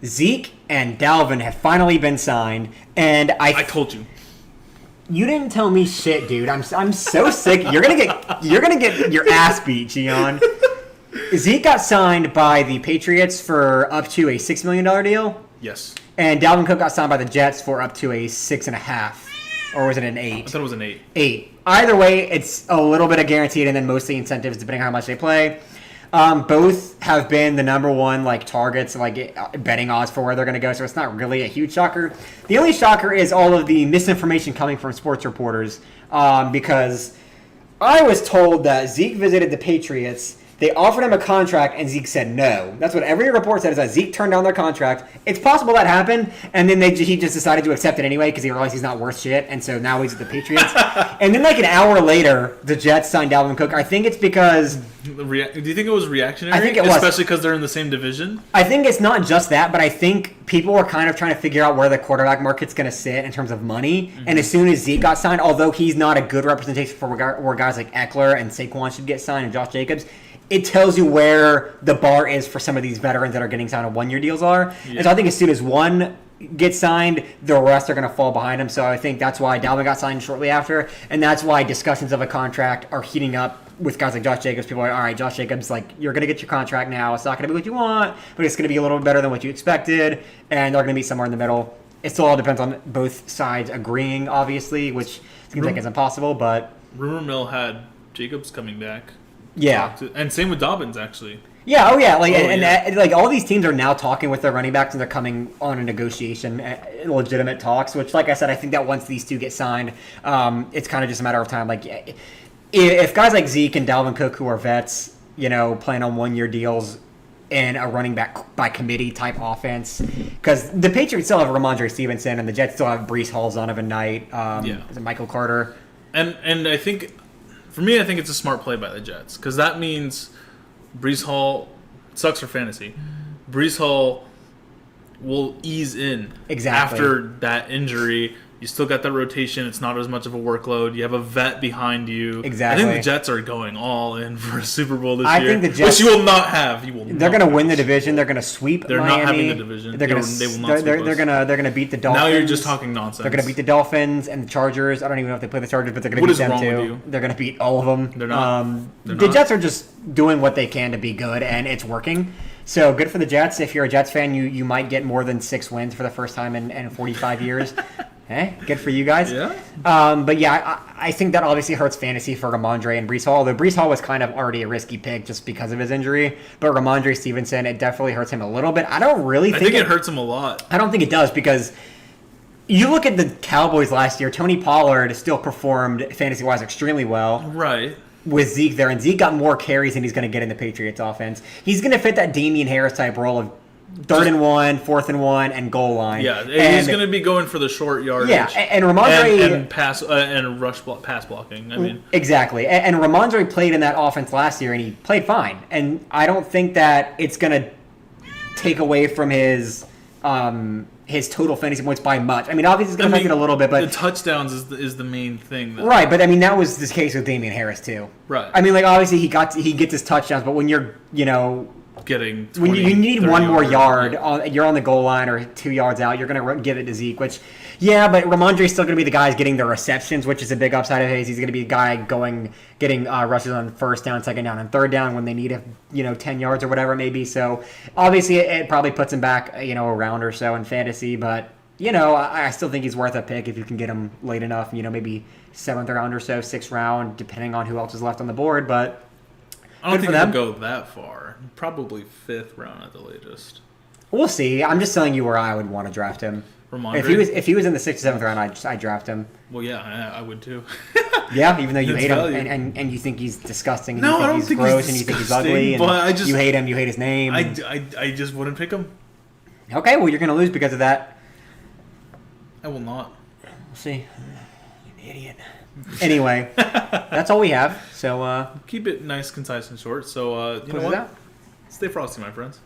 Zeke and Dalvin have finally been signed, and I told you. You didn't tell me shit, dude. I'm so sick. You're gonna get your ass beat, Gian. Zeke got signed by the Patriots for up to a $6 million deal. Yes. And Dalvin Cook got signed by the Jets for up to a 6.5, or was it an 8? I thought it was an 8. 8. Either way, it's a little bit of guaranteed, and then mostly incentives depending on how much they play. Both have been the number one targets, betting odds for where they're going to go. So it's not really a huge shocker. The only shocker is all of the misinformation coming from sports reporters, because I was told that Zeke visited the Patriots. They offered him a contract, and Zeke said no. That's what every report said, is that Zeke turned down their contract. It's possible that happened, and then he just decided to accept it anyway because he realized he's not worth shit, and so now he's at the Patriots. And then an hour later, the Jets signed Dalvin Cook. I think it's because... Do you think it was reactionary? I think it was. Especially because they're in the same division? I think it's not just that, but I think people were kind of trying to figure out where the quarterback market's going to sit in terms of money. Mm-hmm. And as soon as Zeke got signed, although he's not a good representation for where guys like Eckler and Saquon should get signed and Josh Jacobs, it tells you where the bar is for some of these veterans that are getting signed on one-year deals are. Yeah. And so I think as soon as one gets signed, the rest are going to fall behind him. So I think that's why Dalvin got signed shortly after, and that's why discussions of a contract are heating up with guys like Josh Jacobs. People are all right, Josh Jacobs, you're going to get your contract now. It's not going to be what you want, but it's going to be a little better than what you expected, and they're going to be somewhere in the middle. It still all depends on both sides agreeing, obviously, which seems like it's impossible, but... Rumor mill had Jacobs coming back. Yeah. And same with Dobbins, actually. Yeah, all these teams are now talking with their running backs, and they're coming on a negotiation, legitimate talks, which, like I said, I think that once these two get signed, it's kind of just a matter of time. If guys like Zeke and Dalvin Cook, who are vets, playing on one-year deals in a running back by committee type offense, because the Patriots still have Ramondre Stevenson, and the Jets still have Breece Hall, Zonovan Knight, is it Michael Carter? And I think... For me, I think it's a smart play by the Jets, because that means Breece Hall sucks for fantasy. Breece Hall will ease in after that injury. You still got that rotation. It's not as much of a workload. You have a vet behind you. Exactly. I think the Jets are going all in for a Super Bowl this year. I think the Jets, which you will not have. They're going to win the division. They're going to sweep They're Miami. not having the division. They will not sweep us. They're going to beat the Dolphins. Now you're just talking nonsense. They're going to beat the Dolphins and the Chargers. I don't even know if they play the Chargers, but they're going to beat them too. They're going to beat all of them. They're not. The Jets are just doing what they can to be good, and it's working. So good for the Jets. If you're a Jets fan, you might get more than 6 wins for the first time in 45 years. Good for you guys. Yeah. But yeah, I think that obviously hurts fantasy for Ramondre and Breece Hall, although Breece Hall was kind of already a risky pick just because of his injury. But Ramondre Stevenson, it definitely hurts him a little bit. I think it hurts him a lot. I don't think it does, because you look at the Cowboys last year, Tony Pollard still performed fantasy-wise extremely well. Right. With Zeke there, and Zeke got more carries than he's going to get in the Patriots offense. He's going to fit that Damian Harris type role of 3rd and 1, 4th and 1, and goal line. Yeah, he's going to be going for the short yardage. Yeah, and Ramondre and pass and pass blocking. I mean, exactly. And Ramondre played in that offense last year, and he played fine. And I don't think that it's going to take away from his total fantasy points by much. I mean, obviously it's going to affect it a little bit, but the touchdowns is the main thing. Right, but I mean that was the case with Damian Harris too. Right. I mean, obviously he gets his touchdowns, but when you're getting 20, when you need one more yard, yeah. You're on the goal line or 2 yards out, you're going to give it to Zeke, which, but Ramondre's still going to be the guy getting the receptions, which is a big upside of his. He's going to be the guy getting rushes on 1st down, 2nd down, and 3rd down when they need 10 yards or whatever it may be. So obviously it probably puts him back, a round or so in fantasy, but I still think he's worth a pick if you can get him late enough, maybe 7th round or so, 6th round, depending on who else is left on the board, but I don't think he'll go that far. Probably 5th round at the latest. We'll see. I'm just telling you where I would want to draft him. Ramondre? If he was in the 6th or 7th round, I'd draft him. Well, yeah, I would too. Yeah, even though you hate him and you think he's disgusting, and no, you think I don't he's think gross, he's and you think he's ugly, and you hate him, you hate his name. I just wouldn't pick him. Okay, well you're gonna lose because of that. I will not. We'll see. You idiot. Anyway, that's all we have. So keep it nice, concise, and short. So you know what? Stay frosty, my friends.